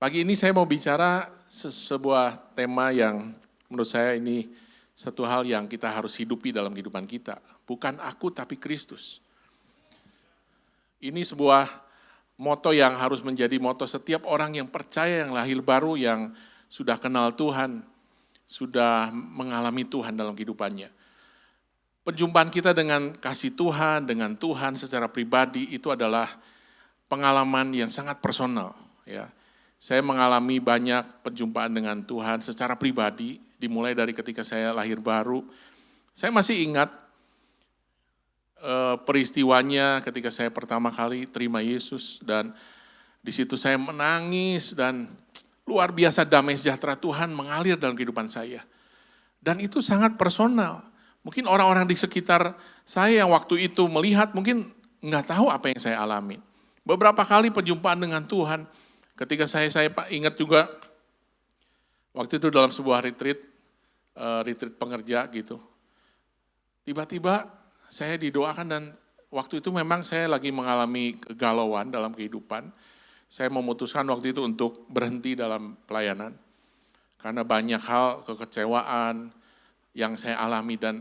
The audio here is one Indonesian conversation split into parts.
Pagi ini saya mau bicara sebuah tema yang menurut saya ini satu hal yang kita harus hidupi dalam kehidupan kita. Bukan aku tapi Kristus. Ini sebuah moto yang harus menjadi moto setiap orang yang percaya, yang lahir baru, yang sudah kenal Tuhan, sudah mengalami Tuhan dalam kehidupannya. Perjumpaan kita dengan kasih Tuhan, dengan Tuhan secara pribadi itu adalah pengalaman yang sangat personal. Ya. Saya mengalami banyak perjumpaan dengan Tuhan secara pribadi, dimulai dari ketika saya lahir baru. Saya masih ingat peristiwanya ketika saya pertama kali terima Yesus, dan di situ saya menangis dan luar biasa damai sejahtera Tuhan mengalir dalam kehidupan saya. Dan itu sangat personal. Mungkin orang-orang di sekitar saya yang waktu itu melihat mungkin nggak tahu apa yang saya alami. Beberapa kali perjumpaan dengan Tuhan, ketika saya ingat juga waktu itu dalam sebuah retreat pengerja gitu. Tiba-tiba saya didoakan dan waktu itu memang saya lagi mengalami kegalauan dalam kehidupan. Saya memutuskan waktu itu untuk berhenti dalam pelayanan. Karena banyak hal kekecewaan yang saya alami, dan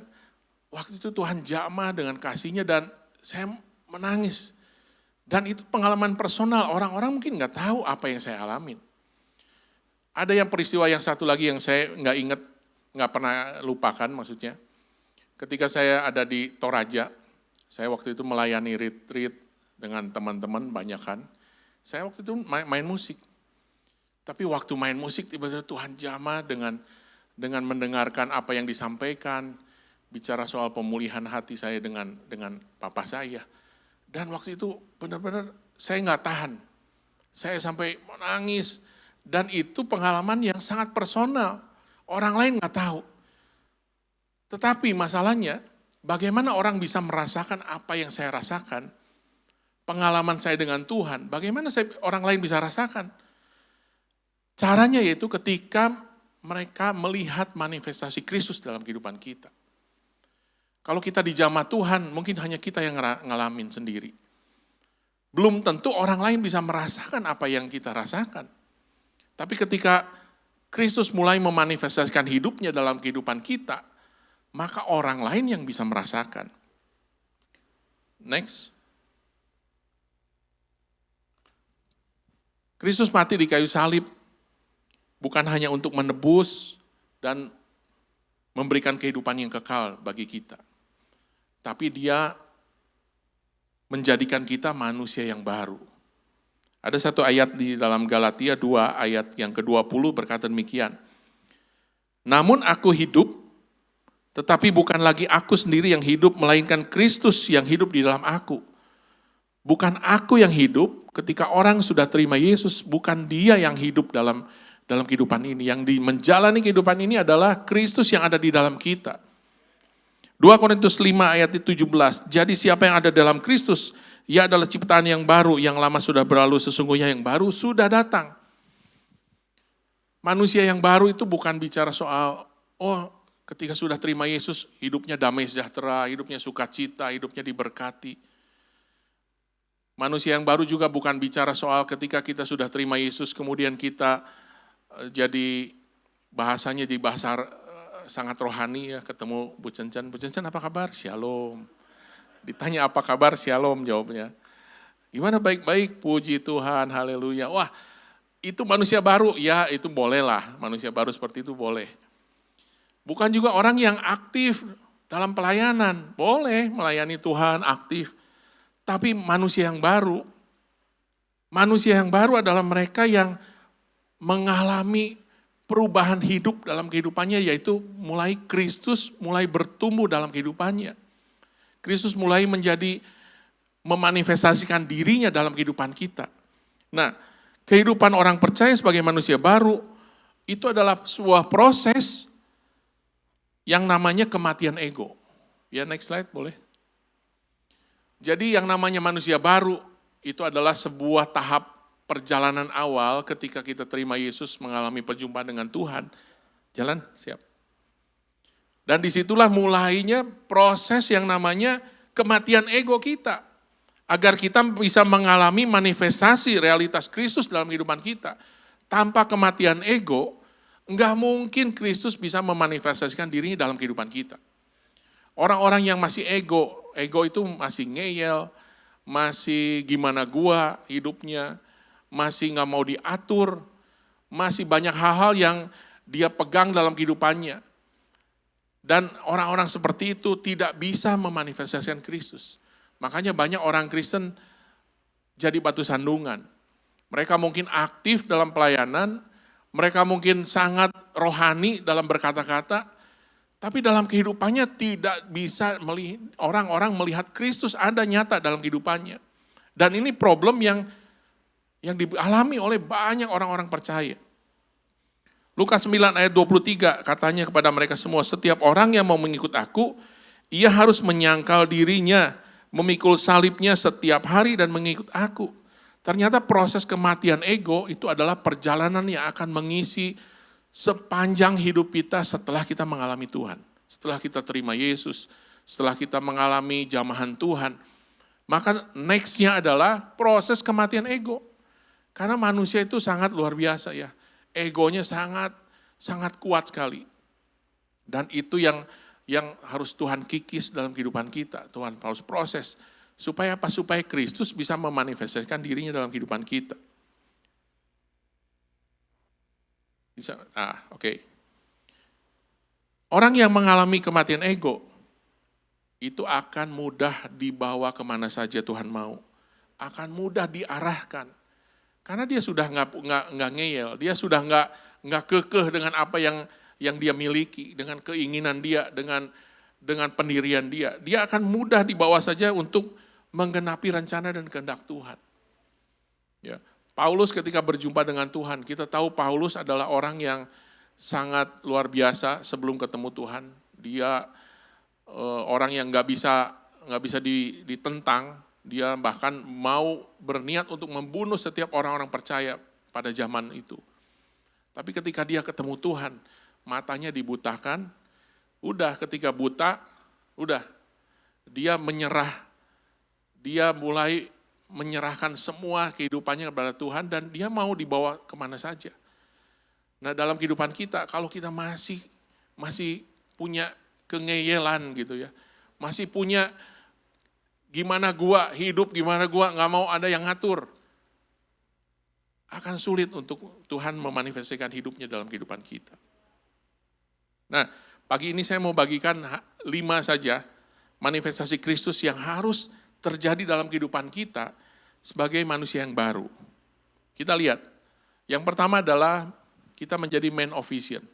waktu itu Tuhan jamah dengan kasih-Nya dan saya menangis. Dan itu pengalaman personal, orang-orang mungkin nggak tahu apa yang saya alamin. Ada yang peristiwa yang satu lagi yang saya nggak ingat, nggak pernah lupakan maksudnya. Ketika saya ada di Toraja, saya waktu itu melayani retreat dengan teman-teman banyakan. Saya waktu itu main musik. Tapi waktu main musik tiba-tiba Tuhan jamah dengan mendengarkan apa yang disampaikan, bicara soal pemulihan hati saya dengan papa saya. Dan waktu itu benar-benar saya nggak tahan. Saya sampai menangis. Dan itu pengalaman yang sangat personal. Orang lain nggak tahu. Tetapi masalahnya, bagaimana orang bisa merasakan apa yang saya rasakan? Pengalaman saya dengan Tuhan, bagaimana orang lain bisa rasakan? Caranya yaitu ketika mereka melihat manifestasi Kristus dalam kehidupan kita. Kalau kita dijamah Tuhan, mungkin hanya kita yang ngalamin sendiri. Belum tentu orang lain bisa merasakan apa yang kita rasakan. Tapi ketika Kristus mulai memanifestasikan hidupnya dalam kehidupan kita, maka orang lain yang bisa merasakan. Next. Kristus mati di kayu salib bukan hanya untuk menebus dan memberikan kehidupan yang kekal bagi kita. Tapi Dia menjadikan kita manusia yang baru. Ada satu ayat di dalam Galatia 2 ayat yang ke-20 berkata demikian. Namun aku hidup, tetapi bukan lagi aku sendiri yang hidup, melainkan Kristus yang hidup di dalam aku. Bukan aku yang hidup, ketika orang sudah terima Yesus, bukan dia yang hidup dalam kehidupan ini. Yang menjalani kehidupan ini adalah Kristus yang ada di dalam kita. 2 Korintus 5 ayat 17, jadi siapa yang ada dalam Kristus, ia adalah ciptaan yang baru, yang lama sudah berlalu, sesungguhnya yang baru sudah datang. Manusia yang baru itu bukan bicara soal, ketika sudah terima Yesus, hidupnya damai sejahtera, hidupnya sukacita, hidupnya diberkati. Manusia yang baru juga bukan bicara soal ketika kita sudah terima Yesus, kemudian kita jadi bahasanya di bahasa sangat rohani ya, ketemu Bu Cencan. Bu Cencan apa kabar? Shalom. Ditanya apa kabar? Shalom jawabnya. Gimana? Baik-baik, puji Tuhan, haleluya. Wah, itu manusia baru, ya itu bolehlah, manusia baru seperti itu boleh. Bukan juga orang yang aktif dalam pelayanan, boleh melayani Tuhan, aktif. Tapi manusia yang baru adalah mereka yang mengalami perubahan hidup dalam kehidupannya, yaitu mulai Kristus mulai bertumbuh dalam kehidupannya. Kristus mulai memanifestasikan dirinya dalam kehidupan kita. Nah, kehidupan orang percaya sebagai manusia baru itu adalah sebuah proses yang namanya kematian ego. Ya, next slide boleh. Jadi yang namanya manusia baru itu adalah sebuah tahap perjalanan awal ketika kita terima Yesus, mengalami perjumpaan dengan Tuhan. Jalan, siap. Dan disitulah mulainya proses yang namanya kematian ego kita. Agar kita bisa mengalami manifestasi realitas Kristus dalam kehidupan kita. tanpa kematian ego, enggak mungkin Kristus bisa memanifestasikan dirinya dalam kehidupan kita. Orang-orang yang masih ego itu masih ngeyel, masih gimana gua hidupnya, masih nggak mau diatur, masih banyak hal-hal yang dia pegang dalam kehidupannya. Dan orang-orang seperti itu tidak bisa memanifestasikan Kristus. Makanya banyak orang Kristen jadi batu sandungan. Mereka mungkin aktif dalam pelayanan, mereka mungkin sangat rohani dalam berkata-kata, tapi dalam kehidupannya tidak bisa orang-orang melihat Kristus ada nyata dalam kehidupannya. Dan ini problem yang dialami oleh banyak orang-orang percaya. Lukas 9 ayat 23 katanya kepada mereka semua, setiap orang yang mau mengikut aku, ia harus menyangkal dirinya, memikul salibnya setiap hari dan mengikut aku. Ternyata proses kematian ego itu adalah perjalanan yang akan mengisi sepanjang hidup kita setelah kita mengalami Tuhan. Setelah kita terima Yesus, setelah kita mengalami jamahan Tuhan. Maka nextnya adalah proses kematian ego. Karena manusia itu sangat luar biasa ya. Egonya sangat kuat sekali. Dan itu yang harus Tuhan kikis dalam kehidupan kita. Tuhan harus proses. Supaya apa? Supaya Kristus bisa memanifestasikan dirinya dalam kehidupan kita. Bisa, oke. Orang yang mengalami kematian ego, itu akan mudah dibawa kemana saja Tuhan mau. Akan mudah diarahkan. Karena dia sudah nggak ngeyel, dia sudah nggak kekeh dengan apa yang dia miliki, dengan keinginan dia, dengan pendirian dia. Dia akan mudah dibawa saja untuk menggenapi rencana dan kehendak Tuhan. Ya. Paulus ketika berjumpa dengan Tuhan, kita tahu Paulus adalah orang yang sangat luar biasa sebelum ketemu Tuhan. Dia orang yang nggak bisa ditentang. Dia bahkan mau berniat untuk membunuh setiap orang-orang percaya pada zaman itu. Tapi ketika dia ketemu Tuhan, matanya dibutakan. Udah ketika buta, udah dia menyerah. Dia mulai menyerahkan semua kehidupannya kepada Tuhan dan dia mau dibawa kemana saja. Nah dalam kehidupan kita, kalau kita masih punya kengeyelan gitu ya, masih punya gimana gua hidup, gimana gua nggak mau ada yang ngatur, akan sulit untuk Tuhan memanifestasikan hidupnya dalam kehidupan kita. Nah pagi ini saya mau bagikan 5 saja manifestasi Kristus yang harus terjadi dalam kehidupan kita sebagai manusia yang baru. Kita lihat, yang pertama adalah kita menjadi man of vision.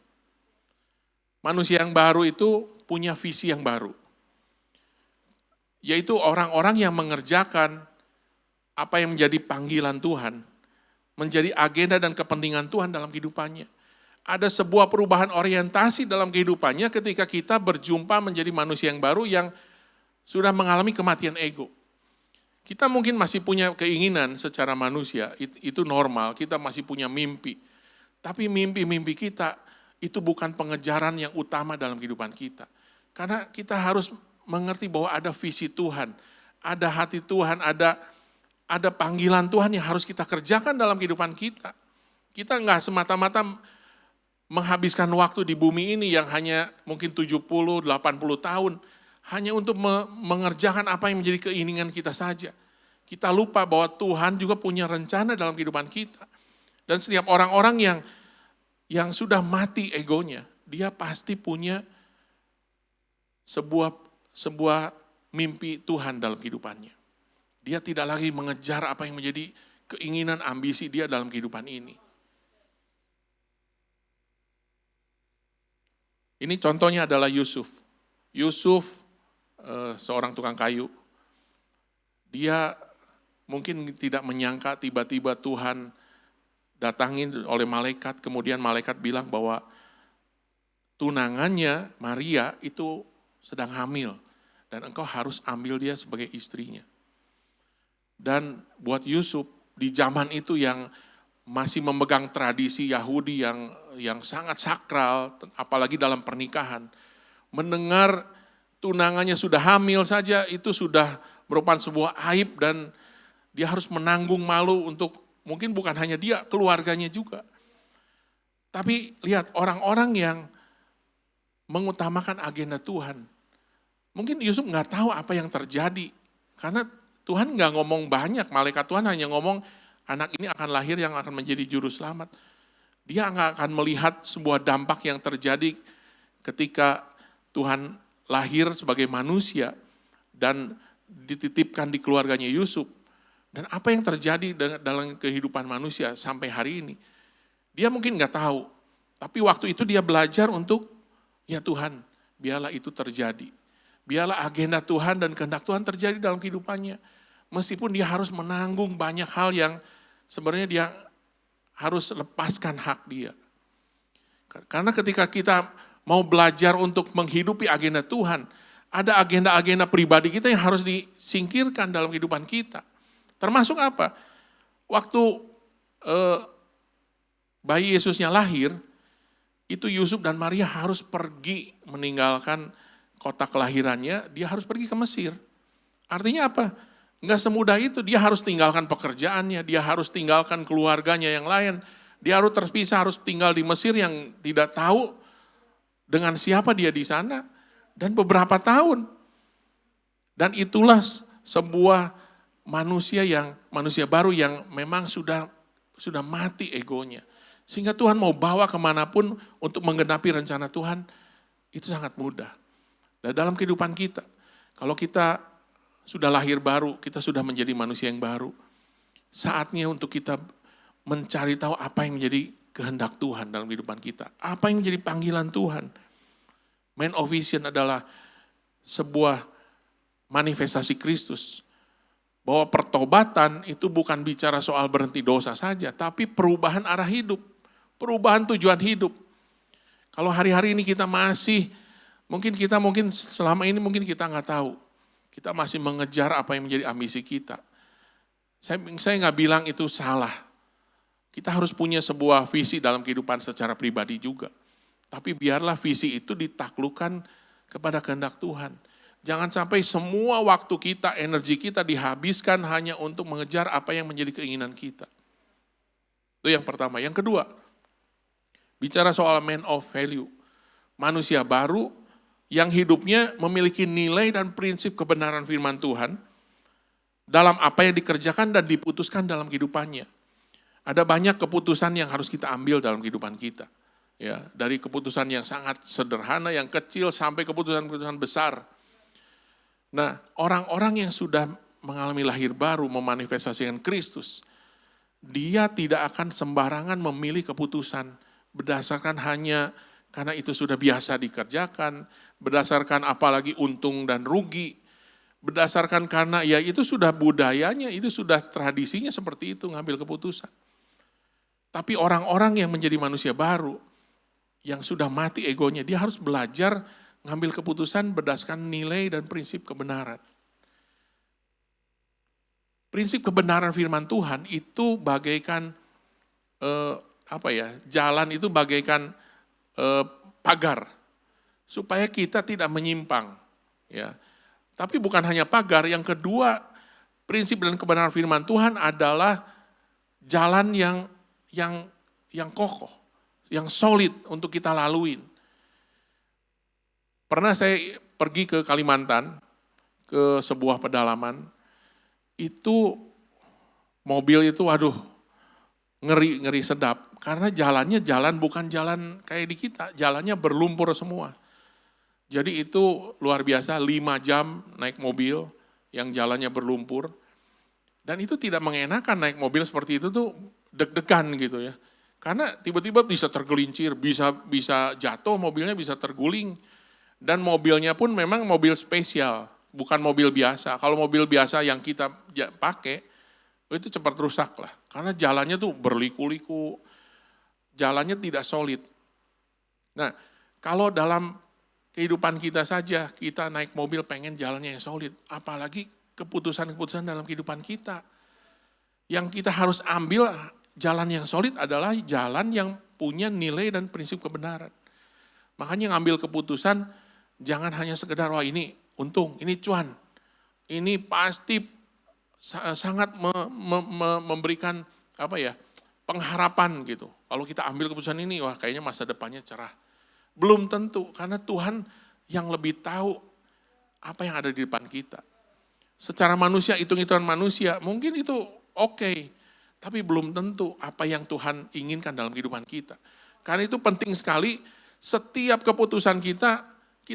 Manusia yang baru itu punya visi yang baru. Yaitu orang-orang yang mengerjakan apa yang menjadi panggilan Tuhan, menjadi agenda dan kepentingan Tuhan dalam kehidupannya. Ada sebuah perubahan orientasi dalam kehidupannya ketika kita berjumpa menjadi manusia yang baru yang sudah mengalami kematian ego. Kita mungkin masih punya keinginan secara manusia, itu normal, kita masih punya mimpi. Tapi mimpi-mimpi kita itu bukan pengejaran yang utama dalam kehidupan kita. Karena kita harus mengerti bahwa ada visi Tuhan, ada hati Tuhan, ada panggilan Tuhan yang harus kita kerjakan dalam kehidupan kita. Kita nggak semata-mata menghabiskan waktu di bumi ini yang hanya mungkin 70, 80 tahun, hanya untuk mengerjakan apa yang menjadi keinginan kita saja. Kita lupa bahwa Tuhan juga punya rencana dalam kehidupan kita. Dan setiap orang-orang yang sudah mati egonya, dia pasti punya sebuah mimpi Tuhan dalam kehidupannya. Dia tidak lagi mengejar apa yang menjadi keinginan, ambisi dia dalam kehidupan ini. Ini contohnya adalah Yusuf. Yusuf seorang tukang kayu. Dia mungkin tidak menyangka tiba-tiba Tuhan datangin oleh malaikat, kemudian malaikat bilang bahwa tunangannya Maria itu sedang hamil dan engkau harus ambil dia sebagai istrinya. Dan buat Yusuf di zaman itu yang masih memegang tradisi Yahudi yang sangat sakral, apalagi dalam pernikahan, mendengar tunangannya sudah hamil saja itu sudah merupakan sebuah aib dan dia harus menanggung malu untuk mungkin bukan hanya dia, keluarganya juga. Tapi lihat orang-orang yang mengutamakan agenda Tuhan. Mungkin Yusuf nggak tahu apa yang terjadi. Karena Tuhan nggak ngomong banyak, malaikat Tuhan hanya ngomong anak ini akan lahir yang akan menjadi juru selamat. Dia nggak akan melihat sebuah dampak yang terjadi ketika Tuhan lahir sebagai manusia dan dititipkan di keluarganya Yusuf. Dan apa yang terjadi dalam kehidupan manusia sampai hari ini. Dia mungkin nggak tahu, tapi waktu itu dia belajar untuk, ya Tuhan, biarlah itu terjadi. Biarlah agenda Tuhan dan kehendak Tuhan terjadi dalam kehidupannya. Meskipun dia harus menanggung banyak hal yang sebenarnya dia harus lepaskan hak dia. Karena ketika kita mau belajar untuk menghidupi agenda Tuhan, ada agenda-agenda pribadi kita yang harus disingkirkan dalam kehidupan kita. Termasuk apa? Waktu bayi Yesusnya lahir, itu Yusuf dan Maria harus pergi meninggalkan kota kelahirannya, dia harus pergi ke Mesir. Artinya apa? Enggak semudah itu, dia harus tinggalkan pekerjaannya, dia harus tinggalkan keluarganya yang lain, dia harus terpisah, harus tinggal di Mesir yang tidak tahu dengan siapa dia di sana, dan beberapa tahun. Dan itulah sebuah manusia baru yang memang sudah mati egonya. Sehingga Tuhan mau bawa kemanapun untuk menggenapi rencana Tuhan, itu sangat mudah. Dan dalam kehidupan kita, kalau kita sudah lahir baru, kita sudah menjadi manusia yang baru, saatnya untuk kita mencari tahu apa yang menjadi kehendak Tuhan dalam kehidupan kita. Apa yang menjadi panggilan Tuhan. Man of Vision adalah sebuah manifestasi Kristus. Bahwa pertobatan itu bukan bicara soal berhenti dosa saja, tapi perubahan arah hidup. Perubahan tujuan hidup. Kalau hari-hari ini kita masih, mungkin selama ini kita nggak tahu. Kita masih mengejar apa yang menjadi ambisi kita. Saya nggak bilang itu salah. Kita harus punya sebuah visi dalam kehidupan secara pribadi juga. Tapi biarlah visi itu ditaklukkan kepada kehendak Tuhan. Jangan sampai semua waktu kita, energi kita dihabiskan hanya untuk mengejar apa yang menjadi keinginan kita. Itu yang pertama. Yang kedua, bicara soal man of value. Manusia baru yang hidupnya memiliki nilai dan prinsip kebenaran firman Tuhan dalam apa yang dikerjakan dan diputuskan dalam kehidupannya. Ada banyak keputusan yang harus kita ambil dalam kehidupan kita. Ya, dari keputusan yang sangat sederhana, yang kecil, sampai keputusan-keputusan besar. Nah, orang-orang yang sudah mengalami lahir baru, memanifestasikan Kristus, dia tidak akan sembarangan memilih keputusan berdasarkan hanya karena itu sudah biasa dikerjakan, berdasarkan apalagi untung dan rugi, berdasarkan karena ya itu sudah budayanya, itu sudah tradisinya seperti itu ngambil keputusan. Tapi orang-orang yang menjadi manusia baru, yang sudah mati egonya, dia harus belajar ngambil keputusan berdasarkan nilai dan prinsip kebenaran. Prinsip kebenaran firman Tuhan itu bagaikan jalan itu bagaikan pagar supaya kita tidak menyimpang. Ya, tapi bukan hanya pagar. Yang kedua, prinsip dan kebenaran firman Tuhan adalah jalan yang kokoh, yang solid untuk kita laluin. Pernah saya pergi ke Kalimantan, ke sebuah pedalaman, itu mobil itu ngeri sedap. Karena jalannya bukan jalan kayak di kita, jalannya berlumpur semua. Jadi itu luar biasa, 5 jam naik mobil yang jalannya berlumpur. Dan itu tidak mengenakan naik mobil seperti itu tuh deg-degan gitu ya. Karena tiba-tiba bisa tergelincir, bisa jatuh, mobilnya bisa terguling. Dan mobilnya pun memang mobil spesial, bukan mobil biasa. Kalau mobil biasa yang kita pakai, itu cepat rusak lah. Karena jalannya tuh berliku-liku, jalannya tidak solid. Nah, kalau dalam kehidupan kita saja, kita naik mobil pengen jalannya yang solid. Apalagi keputusan-keputusan dalam kehidupan kita. Yang kita harus ambil jalan yang solid adalah jalan yang punya nilai dan prinsip kebenaran. Makanya ngambil keputusan, jangan hanya sekedar, wah ini untung, ini cuan. Ini pasti sangat memberikan pengharapan gitu. Kalau kita ambil keputusan ini, wah kayaknya masa depannya cerah. Belum tentu, karena Tuhan yang lebih tahu apa yang ada di depan kita. Secara manusia, hitung-hitungan manusia, mungkin itu oke, tapi belum tentu apa yang Tuhan inginkan dalam kehidupan kita. Karena itu penting sekali, setiap keputusan kita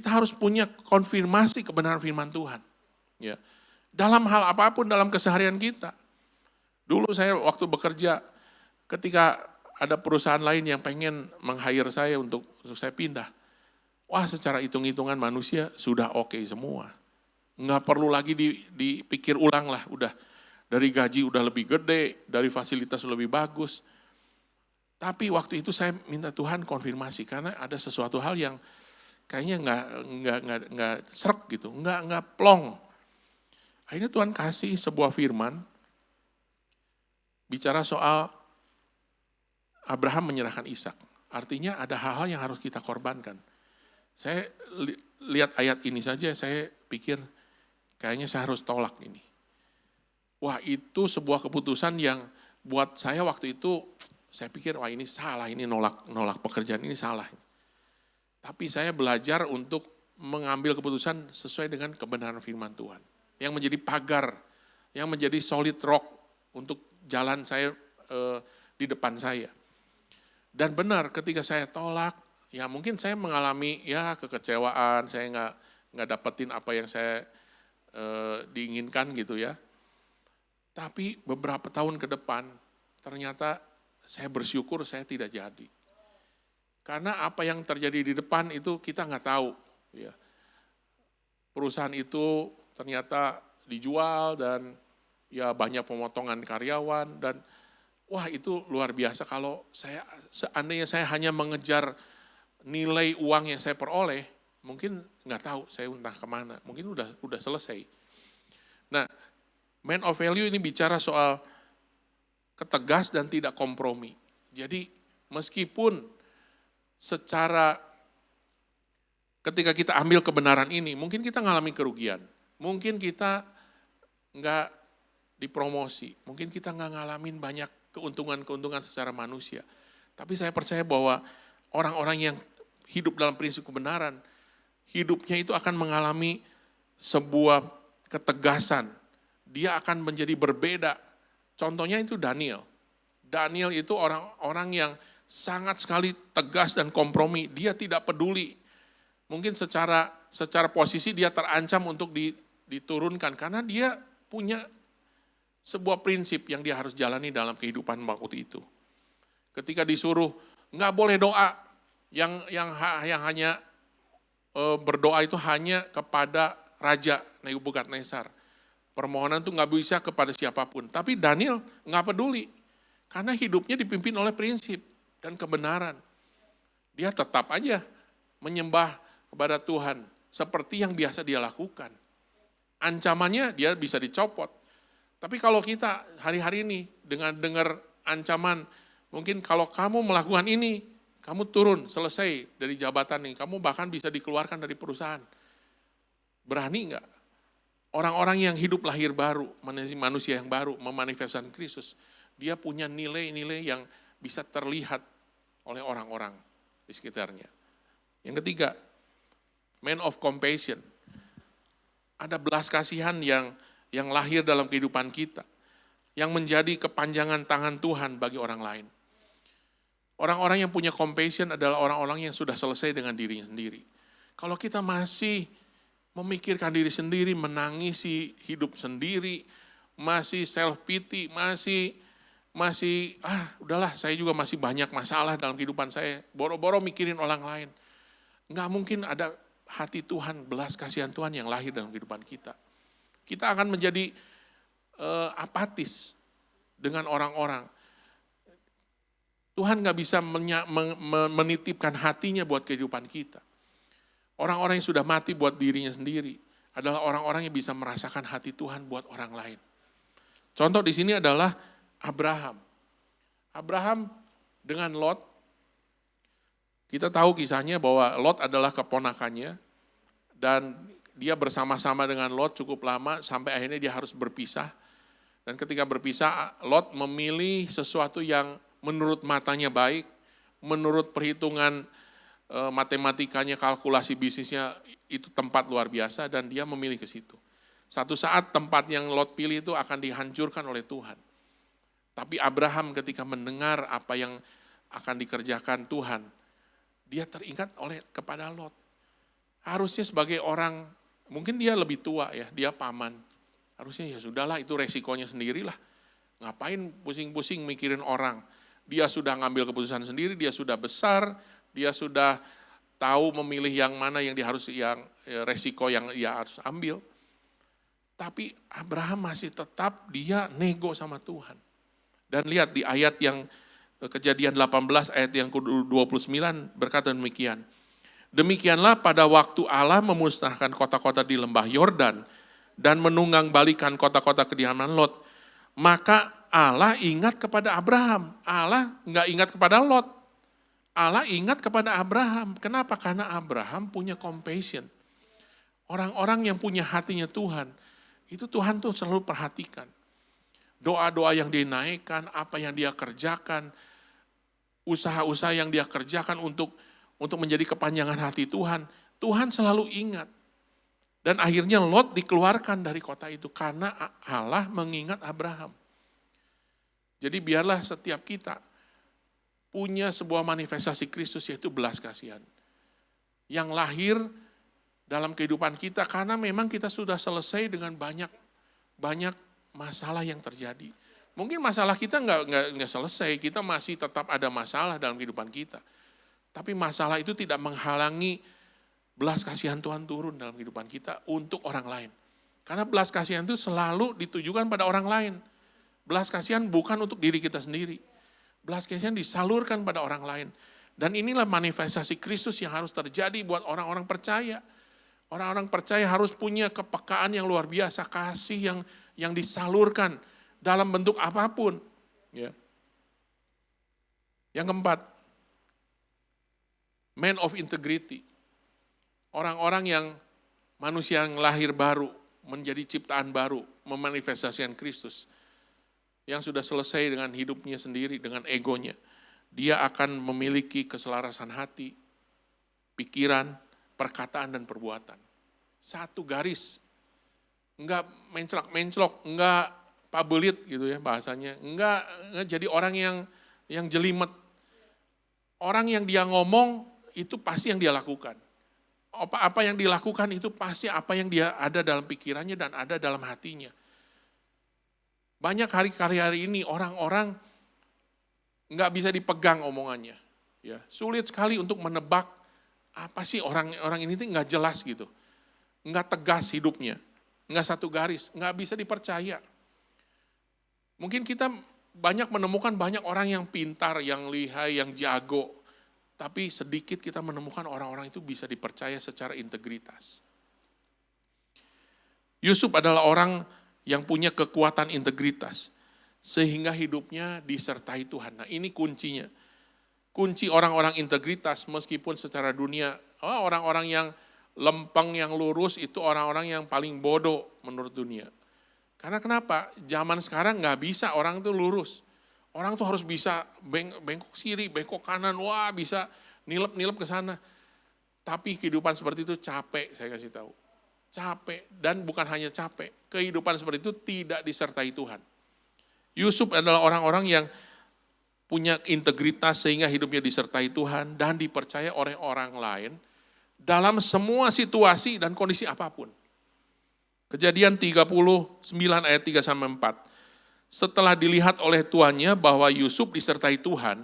harus punya konfirmasi kebenaran firman Tuhan. Ya. Dalam hal apapun dalam keseharian kita. Dulu saya waktu bekerja, ketika ada perusahaan lain yang pengen meng-hire saya untuk saya pindah. Wah, secara hitung-hitungan manusia sudah oke semua. Nggak perlu lagi dipikir ulang lah, udah dari gaji udah lebih gede, dari fasilitas lebih bagus. Tapi waktu itu saya minta Tuhan konfirmasi, karena ada sesuatu hal yang kayaknya nggak srek gitu, nggak plong. Akhirnya Tuhan kasih sebuah firman, bicara soal Abraham menyerahkan Ishak. Artinya ada hal-hal yang harus kita korbankan. Saya lihat ayat ini saja, saya pikir kayaknya saya harus tolak ini. Wah, itu sebuah keputusan yang buat saya waktu itu, saya pikir wah ini salah, ini nolak pekerjaan ini salah. Tapi saya belajar untuk mengambil keputusan sesuai dengan kebenaran firman Tuhan. Yang menjadi pagar, yang menjadi solid rock untuk jalan saya di depan saya. Dan benar ketika saya tolak, ya mungkin saya mengalami ya kekecewaan, saya nggak dapetin apa yang saya diinginkan gitu ya. Tapi beberapa tahun ke depan ternyata saya bersyukur saya tidak jadi. Karena apa yang terjadi di depan itu kita nggak tahu. Ya. Perusahaan itu ternyata dijual dan ya banyak pemotongan karyawan dan wah itu luar biasa kalau seandainya saya hanya mengejar nilai uang yang saya peroleh, mungkin nggak tahu saya entah kemana, mungkin udah selesai. Nah, man of value ini bicara soal ketegas dan tidak kompromi. Jadi meskipun secara ketika kita ambil kebenaran ini, mungkin kita ngalami kerugian, mungkin kita nggak dipromosi, mungkin kita nggak ngalamin banyak keuntungan-keuntungan secara manusia. Tapi saya percaya bahwa orang-orang yang hidup dalam prinsip kebenaran, hidupnya itu akan mengalami sebuah ketegasan. Dia akan menjadi berbeda. Contohnya itu Daniel. Daniel itu orang-orang yang sangat sekali tegas dan kompromi. Dia tidak peduli. Mungkin secara posisi dia terancam untuk diturunkan. Karena dia punya sebuah prinsip yang dia harus jalani dalam kehidupan waktu itu. Ketika disuruh, nggak boleh doa. Yang hanya berdoa itu hanya kepada Raja Nebukadnezar. Permohonan itu nggak bisa kepada siapapun. Tapi Daniel nggak peduli. Karena hidupnya dipimpin oleh prinsip dan kebenaran. Dia tetap aja menyembah kepada Tuhan. Seperti yang biasa dia lakukan. Ancamannya dia bisa dicopot. Tapi kalau kita hari-hari ini dengan dengar ancaman, mungkin kalau kamu melakukan ini, kamu turun, selesai dari jabatan ini. Kamu bahkan bisa dikeluarkan dari perusahaan. Berani nggak? Orang-orang yang hidup lahir baru, manusia yang baru, memanifestasikan Kristus, dia punya nilai-nilai yang bisa terlihat oleh orang-orang di sekitarnya. Yang ketiga, man of compassion. Ada belas kasihan yang lahir dalam kehidupan kita, yang menjadi kepanjangan tangan Tuhan bagi orang lain. Orang-orang yang punya compassion adalah orang-orang yang sudah selesai dengan dirinya sendiri. Kalau kita masih memikirkan diri sendiri, menangisi hidup sendiri, masih self pity, masih udahlah saya juga masih banyak masalah dalam kehidupan saya, boro-boro mikirin orang lain. Nggak mungkin ada hati Tuhan, belas kasihan Tuhan yang lahir dalam kehidupan kita. Kita akan menjadi apatis dengan orang-orang. Tuhan nggak bisa menitipkan hatinya buat kehidupan kita. Orang-orang yang sudah mati buat dirinya sendiri adalah orang-orang yang bisa merasakan hati Tuhan buat orang lain. Contoh di sini adalah Abraham. Abraham dengan Lot, kita tahu kisahnya bahwa Lot adalah keponakannya dan dia bersama-sama dengan Lot cukup lama sampai akhirnya dia harus berpisah. Dan ketika berpisah, Lot memilih sesuatu yang menurut matanya baik, menurut perhitungan matematikanya, kalkulasi bisnisnya itu tempat luar biasa dan dia memilih ke situ. Satu saat tempat yang Lot pilih itu akan dihancurkan oleh Tuhan. Tapi Abraham ketika mendengar apa yang akan dikerjakan Tuhan, dia teringat kepada Lot. Harusnya sebagai orang, mungkin dia lebih tua ya, dia paman. Harusnya ya sudahlah itu resikonya sendirilah. Ngapain pusing-pusing mikirin orang. Dia sudah ngambil keputusan sendiri, dia sudah besar, dia sudah tahu memilih yang mana yang resiko yang dia harus ambil. Tapi Abraham masih tetap dia nego sama Tuhan. Dan lihat di ayat yang Kejadian 18 ayat yang ke-29 berkata demikian. Demikianlah pada waktu Allah memusnahkan kota-kota di lembah Yordan dan menunggang balikan kota-kota kediaman Lot, maka Allah ingat kepada Abraham. Allah enggak ingat kepada Lot. Allah ingat kepada Abraham. Kenapa? Karena Abraham punya compassion. Orang-orang yang punya hatinya Tuhan, itu Tuhan tuh selalu perhatikan. Doa-doa yang dinaikkan, apa yang dia kerjakan, usaha-usaha yang dia kerjakan untuk menjadi kepanjangan hati Tuhan, Tuhan selalu ingat. Dan akhirnya Lot dikeluarkan dari kota itu karena Allah mengingat Abraham. Jadi biarlah setiap kita punya sebuah manifestasi Kristus yaitu belas kasihan. Yang lahir dalam kehidupan kita karena memang kita sudah selesai dengan banyak masalah yang terjadi. Mungkin masalah kita nggak selesai, kita masih tetap ada masalah dalam kehidupan kita. Tapi masalah itu tidak menghalangi belas kasihan Tuhan turun dalam kehidupan kita untuk orang lain. Karena belas kasihan itu selalu ditujukan pada orang lain. Belas kasihan bukan untuk diri kita sendiri. Belas kasihan disalurkan pada orang lain. Dan inilah manifestasi Kristus yang harus terjadi buat orang-orang percaya. Orang-orang percaya harus punya kepekaan yang luar biasa, kasih yang disalurkan dalam bentuk apapun. Ya. Yang keempat, man of integrity. Orang-orang yang manusia yang lahir baru, menjadi ciptaan baru, memanifestasikan Kristus. Yang sudah selesai dengan hidupnya sendiri, dengan egonya. Dia akan memiliki keselarasan hati, pikiran, perkataan, dan perbuatan. Satu garis. Enggak menclok-menclok, enggak pabelit gitu ya bahasanya. Enggak jadi orang yang jelimet. Orang yang dia ngomong itu pasti yang dia lakukan. Apa yang dilakukan itu pasti apa yang dia ada dalam pikirannya dan ada dalam hatinya. Banyak hari ini orang-orang nggak bisa dipegang omongannya. Ya, sulit sekali untuk menebak apa sih orang ini tuh nggak jelas gitu. Nggak tegas hidupnya, nggak satu garis, nggak bisa dipercaya. Mungkin kita banyak menemukan banyak orang yang pintar, yang lihai, yang jago. Tapi sedikit kita menemukan orang-orang itu bisa dipercaya secara integritas. Yusuf adalah orang yang punya kekuatan integritas. Sehingga hidupnya disertai Tuhan. Nah ini kuncinya. Kunci orang-orang integritas meskipun secara dunia, orang-orang yang lempeng, yang lurus itu orang-orang yang paling bodoh menurut dunia. Karena kenapa? Zaman sekarang nggak bisa orang itu lurus. Orang tuh harus bisa bengkok kiri, bengkok kanan, bisa nilep-nilep ke sana. Tapi kehidupan seperti itu capek, saya kasih tahu. Capek, dan bukan hanya capek. Kehidupan seperti itu tidak disertai Tuhan. Yusuf adalah orang-orang yang punya integritas sehingga hidupnya disertai Tuhan dan dipercaya oleh orang lain dalam semua situasi dan kondisi apapun. Kejadian 39 ayat 3-4. Setelah dilihat oleh tuannya bahwa Yusuf disertai Tuhan,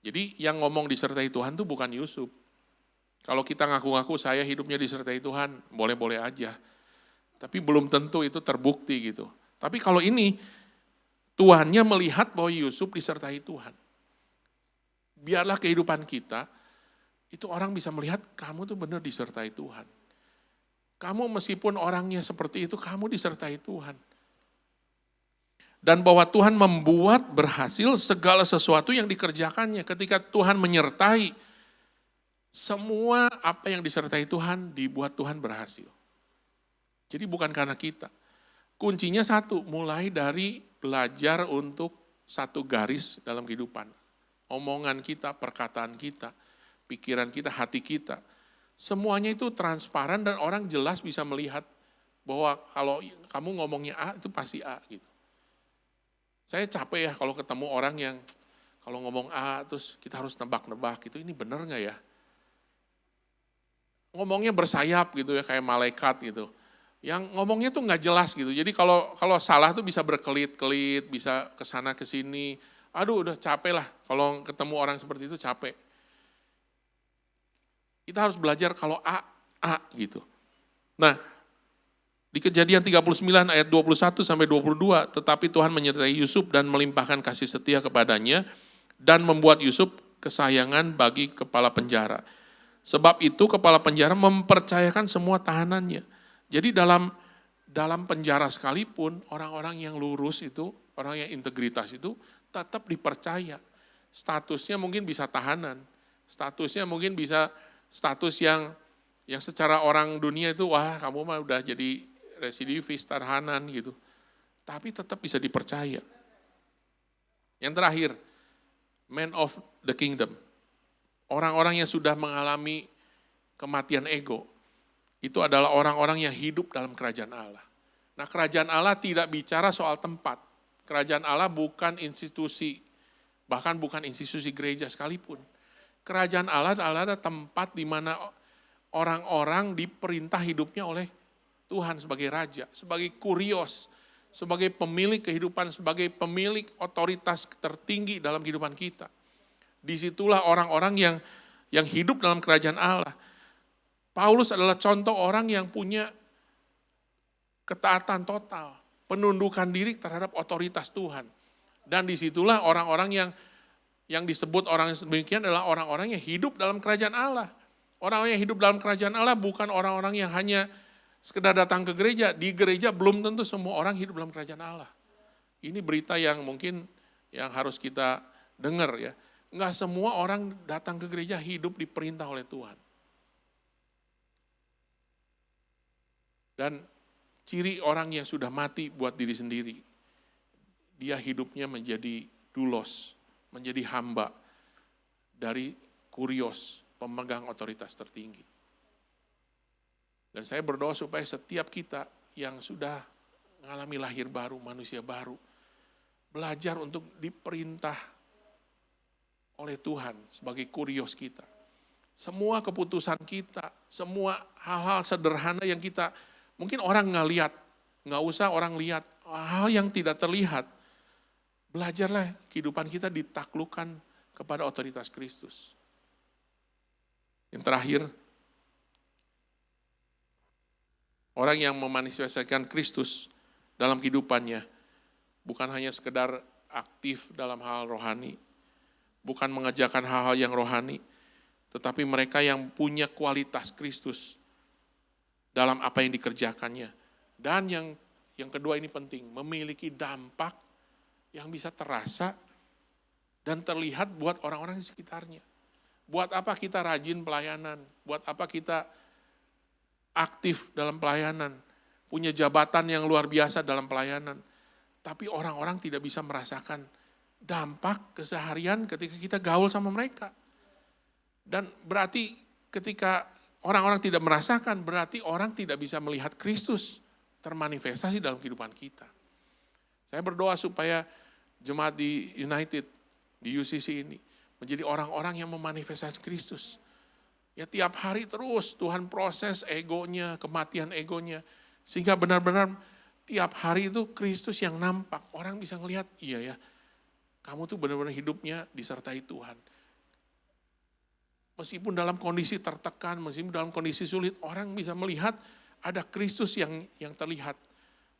jadi yang ngomong disertai Tuhan itu bukan Yusuf. Kalau kita ngaku-ngaku saya hidupnya disertai Tuhan, boleh-boleh aja. Tapi belum tentu itu terbukti gitu. Tapi kalau ini, tuannya melihat bahwa Yusuf disertai Tuhan. Biarlah kehidupan kita, itu orang bisa melihat kamu tuh benar disertai Tuhan. Kamu meskipun orangnya seperti itu, kamu disertai Tuhan. Dan bahwa Tuhan membuat berhasil segala sesuatu yang dikerjakannya. Ketika Tuhan menyertai, semua apa yang disertai Tuhan, dibuat Tuhan berhasil. Jadi bukan karena kita. Kuncinya satu, mulai dari belajar untuk satu garis dalam kehidupan. Omongan kita, perkataan kita, pikiran kita, hati kita. Semuanya itu transparan dan orang jelas bisa melihat bahwa kalau kamu ngomongnya A itu pasti A gitu. Saya capek ya kalau ketemu orang yang kalau ngomong A terus kita harus nebak-nebak gitu, ini benar nggak ya? Ngomongnya bersayap gitu ya kayak malaikat gitu. Yang ngomongnya tuh nggak jelas gitu. Jadi kalau salah tuh bisa berkelit-kelit, bisa kesana kesini. Aduh udah capek lah kalau ketemu orang seperti itu capek. Kita harus belajar kalau A gitu. Nah, di Kejadian 39 ayat 21 sampai 22, tetapi Tuhan menyertai Yusuf dan melimpahkan kasih setia kepadanya dan membuat Yusuf kesayangan bagi kepala penjara. Sebab itu kepala penjara mempercayakan semua tahanannya. Jadi dalam penjara sekalipun orang-orang yang lurus itu, orang yang integritas itu tetap dipercaya. Statusnya mungkin bisa tahanan, statusnya mungkin bisa status yang secara orang dunia itu wah kamu mah udah jadi residivis, tahanan gitu. Tapi tetap bisa dipercaya. Yang terakhir, man of the kingdom. Orang-orang yang sudah mengalami kematian ego, itu adalah orang-orang yang hidup dalam kerajaan Allah. Nah, kerajaan Allah tidak bicara soal tempat. Kerajaan Allah bukan institusi, bahkan bukan institusi gereja sekalipun. Kerajaan Allah adalah tempat di mana orang-orang diperintah hidupnya oleh Tuhan sebagai raja, sebagai kurios, sebagai pemilik kehidupan, sebagai pemilik otoritas tertinggi dalam kehidupan kita. Disitulah orang-orang yang hidup dalam kerajaan Allah. Paulus adalah contoh orang yang punya ketaatan total, penundukan diri terhadap otoritas Tuhan. Dan disitulah orang-orang yang disebut orang yang demikian adalah orang-orang yang hidup dalam kerajaan Allah. Orang yang hidup dalam kerajaan Allah bukan orang-orang yang hanya sekedar datang ke gereja. Di gereja belum tentu semua orang hidup dalam kerajaan Allah. Ini berita yang mungkin yang harus kita dengar ya. Enggak semua orang datang ke gereja hidup diperintah oleh Tuhan. Dan ciri orang yang sudah mati buat diri sendiri, dia hidupnya menjadi doulos, menjadi hamba dari kurios, pemegang otoritas tertinggi. Dan saya berdoa supaya setiap kita yang sudah mengalami lahir baru, manusia baru, belajar untuk diperintah oleh Tuhan sebagai kurios kita. Semua keputusan kita, semua hal-hal sederhana yang kita, mungkin orang nggak lihat, nggak usah orang lihat, hal yang tidak terlihat. Belajarlah kehidupan kita ditaklukkan kepada otoritas Kristus. Yang terakhir, orang yang memanifestasikan Kristus dalam kehidupannya, bukan hanya sekedar aktif dalam hal rohani, bukan mengerjakan hal-hal yang rohani, tetapi mereka yang punya kualitas Kristus dalam apa yang dikerjakannya. Dan yang kedua ini penting, memiliki dampak yang bisa terasa dan terlihat buat orang-orang di sekitarnya. Buat apa kita rajin pelayanan, buat apa kita aktif dalam pelayanan, punya jabatan yang luar biasa dalam pelayanan, tapi orang-orang tidak bisa merasakan dampak keseharian ketika kita gaul sama mereka. Dan berarti ketika orang-orang tidak merasakan, berarti orang tidak bisa melihat Kristus termanifestasi dalam kehidupan kita. Saya berdoa supaya jemaat di United, di UCC ini, menjadi orang-orang yang memanifestasi Kristus. Ya tiap hari terus Tuhan proses egonya, kematian egonya, sehingga benar-benar tiap hari itu Kristus yang nampak. Orang bisa ngelihat, iya ya, kamu tuh benar-benar hidupnya disertai Tuhan. Meskipun dalam kondisi tertekan, meskipun dalam kondisi sulit, orang bisa melihat ada Kristus yang terlihat.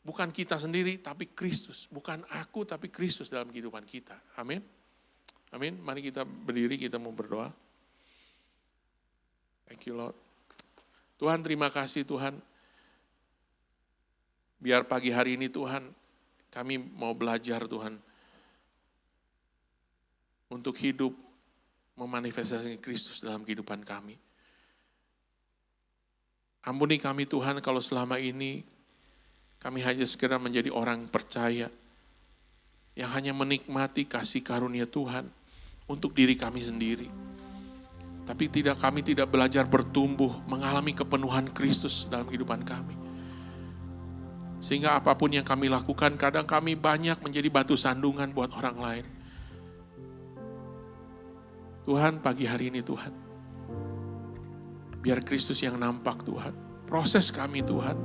Bukan kita sendiri, tapi Kristus. Bukan aku, tapi Kristus dalam kehidupan kita. Amin. Amin. Mari kita berdiri, kita mau berdoa. Thank you Lord. Tuhan terima kasih Tuhan. Biar pagi hari ini Tuhan, kami mau belajar Tuhan. Untuk hidup memanifestasikan Kristus dalam kehidupan kami. Ampuni kami Tuhan kalau selama ini kami hanya sekedar menjadi orang percaya. yang hanya menikmati kasih karunia Tuhan untuk diri kami sendiri. Tapi kami tidak belajar bertumbuh, mengalami kepenuhan Kristus dalam kehidupan kami. Sehingga apapun yang kami lakukan, kadang kami banyak menjadi batu sandungan buat orang lain. Tuhan, pagi hari ini Tuhan, biar Kristus yang nampak Tuhan. Proses kami Tuhan.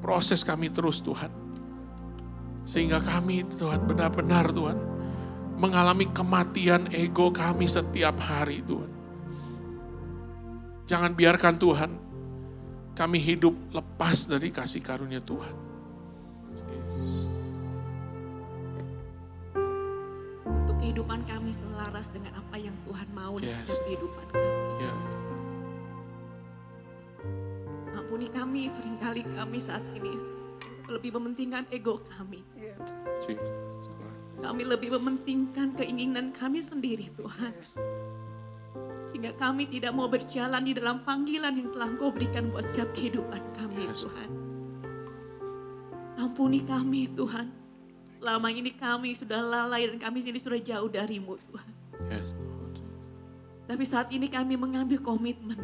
Proses kami terus Tuhan. Sehingga kami Tuhan benar-benar Tuhan mengalami kematian ego kami setiap hari Tuhan. Jangan biarkan Tuhan kami hidup lepas dari kasih karunia Tuhan. Untuk kehidupan kami selaras dengan apa yang Tuhan mau dalam kehidupan kami. Ampuni kami, seringkali kami saat ini lebih mementingkan ego kami. Kami lebih mementingkan keinginan kami sendiri Tuhan. Sehingga kami tidak mau berjalan di dalam panggilan yang telah Engkau berikan buat setiap kehidupan kami Tuhan. Ampuni kami Tuhan. Selama ini kami sudah lalai dan kami sini sudah jauh dari-Mu Tuhan. Tapi saat ini kami mengambil komitmen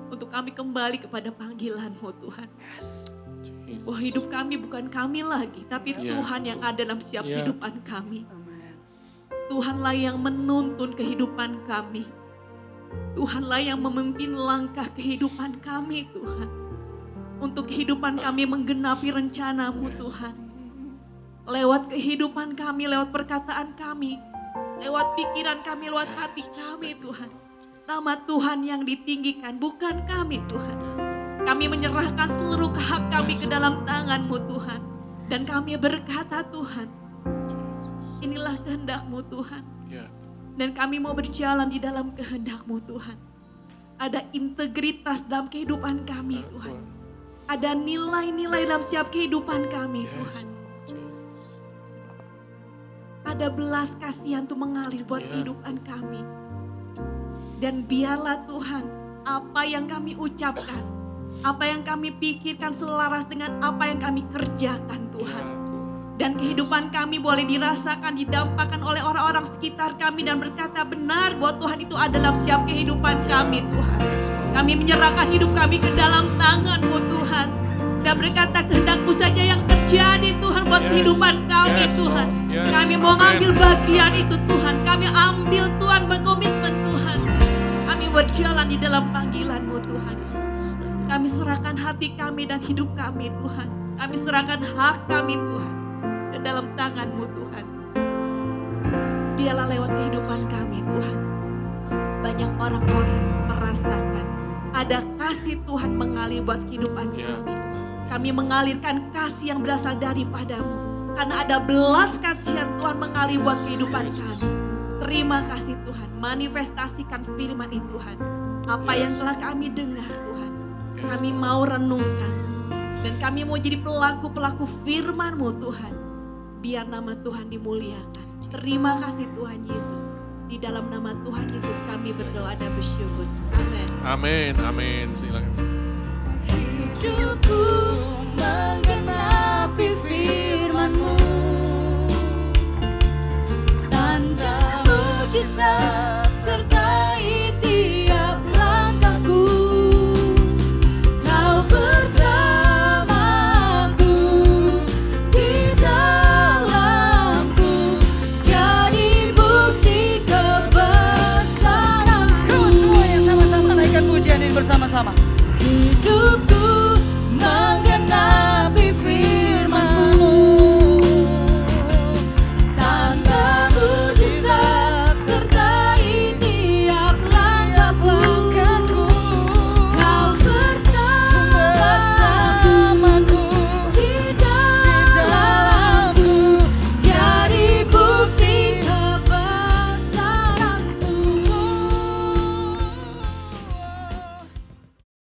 untuk kami kembali kepada panggilan-Mu Tuhan. Bahwa hidup kami bukan kami lagi, tapi Tuhan yang ada dalam setiap kehidupan kami. Tuhanlah yang menuntun kehidupan kami. Tuhanlah yang memimpin langkah kehidupan kami Tuhan. Untuk kehidupan kami menggenapi rencana-Mu Tuhan. Lewat kehidupan kami, lewat perkataan kami, lewat pikiran kami, lewat hati kami Tuhan. Nama Tuhan yang ditinggikan, bukan kami Tuhan. Kami menyerahkan seluruh hak kami ke dalam tangan-Mu Tuhan. Dan kami berkata Tuhan, inilah kehendak-Mu Tuhan. Dan kami mau berjalan di dalam kehendak-Mu Tuhan. Ada integritas dalam kehidupan kami Tuhan. Ada nilai-nilai dalam setiap kehidupan kami Tuhan. Ada belas kasihan untuk mengalir buat kehidupan kami. Dan biarlah Tuhan, apa yang kami ucapkan, apa yang kami pikirkan selaras dengan apa yang kami kerjakan Tuhan. Dan kehidupan kami boleh dirasakan, didampakkan oleh orang-orang sekitar kami dan berkata benar bahwa Tuhan itu ada dalam setiap kehidupan kami Tuhan. Kami menyerahkan hidup kami ke dalam tangan-Mu Tuhan. Dan berkata kehendak-Mu saja yang terjadi Tuhan buat kehidupan kami Tuhan. Kami mau ambil bagian itu Tuhan. Kami ambil Tuhan, berkomitmen Tuhan. Kami berjalan di dalam panggilan-Mu Tuhan. Kami serahkan hati kami dan hidup kami Tuhan. Kami serahkan hak kami Tuhan ke dalam tangan-Mu Tuhan. Biarlah lewat kehidupan kami Tuhan. Banyak orang-orang merasakan ada kasih Tuhan mengalir buat kehidupan kami. Kami mengalirkan kasih yang berasal daripada-Mu. Karena ada belas kasihan Tuhan mengalir buat kehidupan kami. Terima kasih Tuhan. Manifestasikan firman itu Tuhan. Apa yang telah kami dengar Tuhan. Kami mau renungkan. Dan kami mau jadi pelaku-pelaku firman-Mu Tuhan. Biar nama Tuhan dimuliakan. Terima kasih Tuhan Yesus. Di dalam nama Tuhan Yesus kami berdoa dan bersyukur. Amin. Amin, amin. Silakan. Hidupku